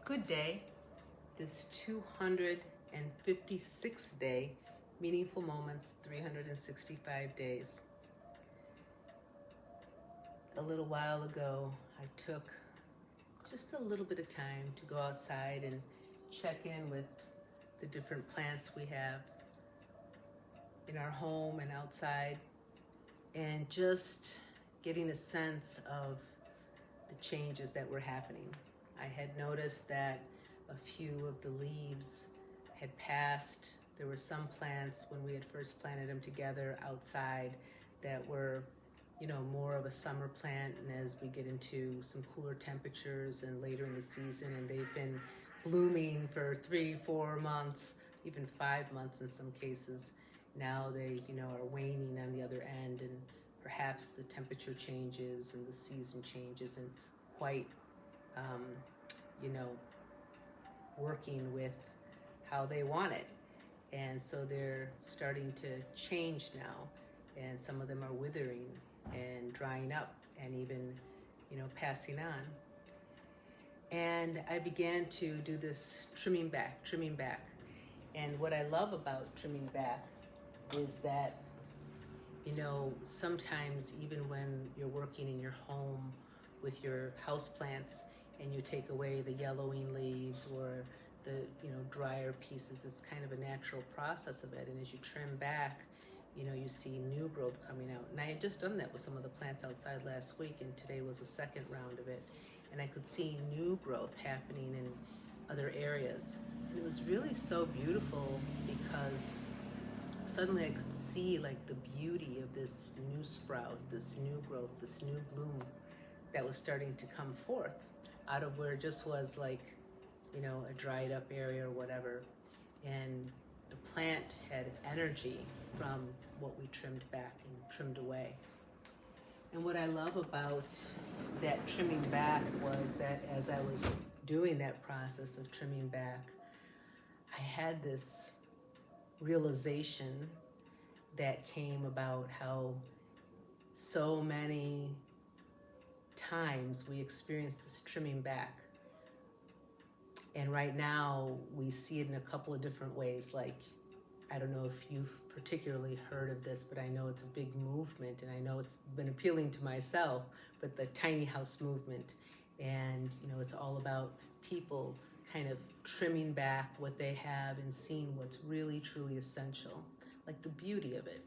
Good day, this 256th day, Meaningful Moments, 365 days. A little while ago, I took just a little bit of time to go outside and check in with the different plants we have in our home and outside, and just getting a sense of the changes that were happening. I had noticed that a few of the leaves had passed. There were some plants when we had first planted them together outside that were, more of a summer plant. And as we get into some cooler temperatures and later in the season, and they've been blooming for 3-4 months, even 5 months in some cases. Now they, are waning on the other end, and perhaps the temperature changes and the season changes and quite working with how they want it. And so they're starting to change now, and some of them are withering and drying up and even, passing on. And I began to do this trimming back. And what I love about trimming back is that, sometimes even when you're working in your home with your house plants and you take away the yellowing leaves or the drier pieces, it's kind of a natural process of it. And as you trim back, you see new growth coming out. And I had just done that with some of the plants outside last week, and today was the second round of it. And I could see new growth happening in other areas. And it was really so beautiful because suddenly I could see like the beauty of this new sprout, this new growth, this new bloom that was starting to come forth out of where it just was like, a dried up area or whatever. And the plant had energy from what we trimmed back and trimmed away. And what I love about that trimming back was that as I was doing that process of trimming back, I had this realization that came about how so many times we experience this trimming back. And right now we see it in a couple of different ways. Like, I don't know if you've particularly heard of this, but I know it's a big movement, and I know it's been appealing to myself, but the tiny house movement. And, it's all about people kind of trimming back what they have and seeing what's really, truly essential, like the beauty of it.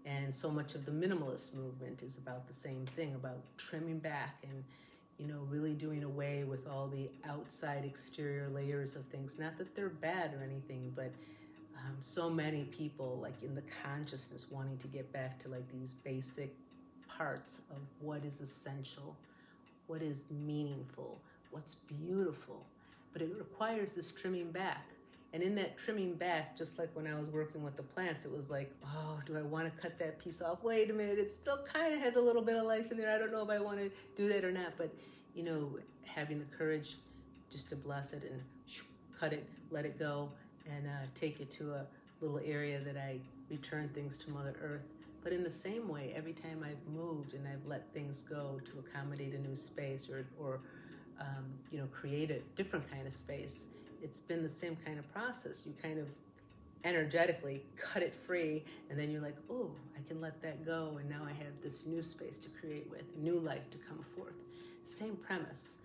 And so much of the minimalist movement is about the same thing, about trimming back and, really doing away with all the outside exterior layers of things. Not that they're bad or anything, but so many people, like in the consciousness, wanting to get back to like these basic parts of what is essential, what is meaningful, what's beautiful. But it requires this trimming back. And in that trimming back, just like when I was working with the plants, it was like, oh, do I want to cut that piece off? Wait a minute, it still kind of has a little bit of life in there. I don't know if I want to do that or not. But, having the courage just to bless it and cut it, let it go, and take it to a little area that I return things to Mother Earth. But in the same way, every time I've moved and I've let things go to accommodate a new space or create a different kind of space, it's been the same kind of process. You kind of energetically cut it free, and then you're like, oh, I can let that go, and now I have this new space to create with, new life to come forth. Same premise,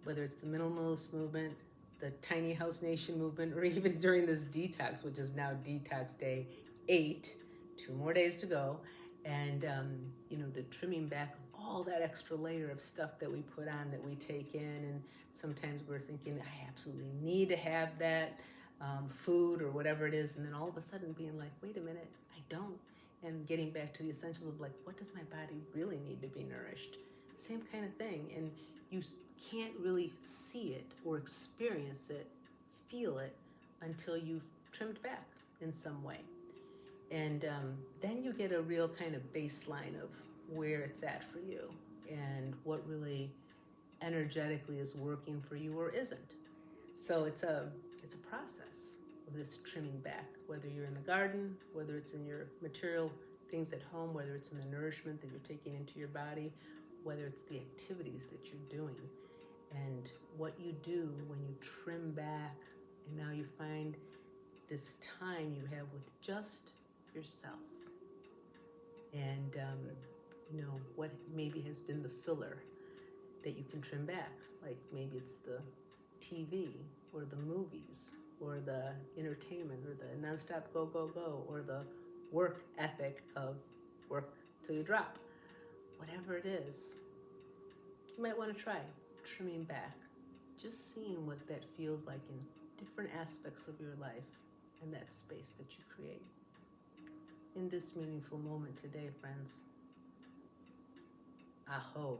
whether it's the minimalist movement, the tiny house nation movement, or even during this detox, which is now detox day 8, 2 more days to go, and the trimming back of all that extra layer of stuff that we put on, that we take in, and sometimes we're thinking, I absolutely need to have that food or whatever it is, and then all of a sudden being like, wait a minute, I don't, and getting back to the essentials of like, what does my body really need to be nourished? Same kind of thing. And you can't really see it or experience it, feel it, until you've trimmed back in some way. And then you get a real kind of baseline of where it's at for you and what really energetically is working for you or isn't. So it's a process of this trimming back, whether you're in the garden, whether it's in your material things at home, whether it's in the nourishment that you're taking into your body, whether it's the activities that you're doing. and what you do when you trim back, and now you find this time you have with just yourself. And, what maybe has been the filler that you can trim back. Like maybe it's the TV or the movies or the entertainment or the nonstop go, go, go, or the work ethic of work till you drop. Whatever it is, you might want to try trimming back. Just seeing what that feels like in different aspects of your life and that space that you create. In this meaningful moment today, friends, aho.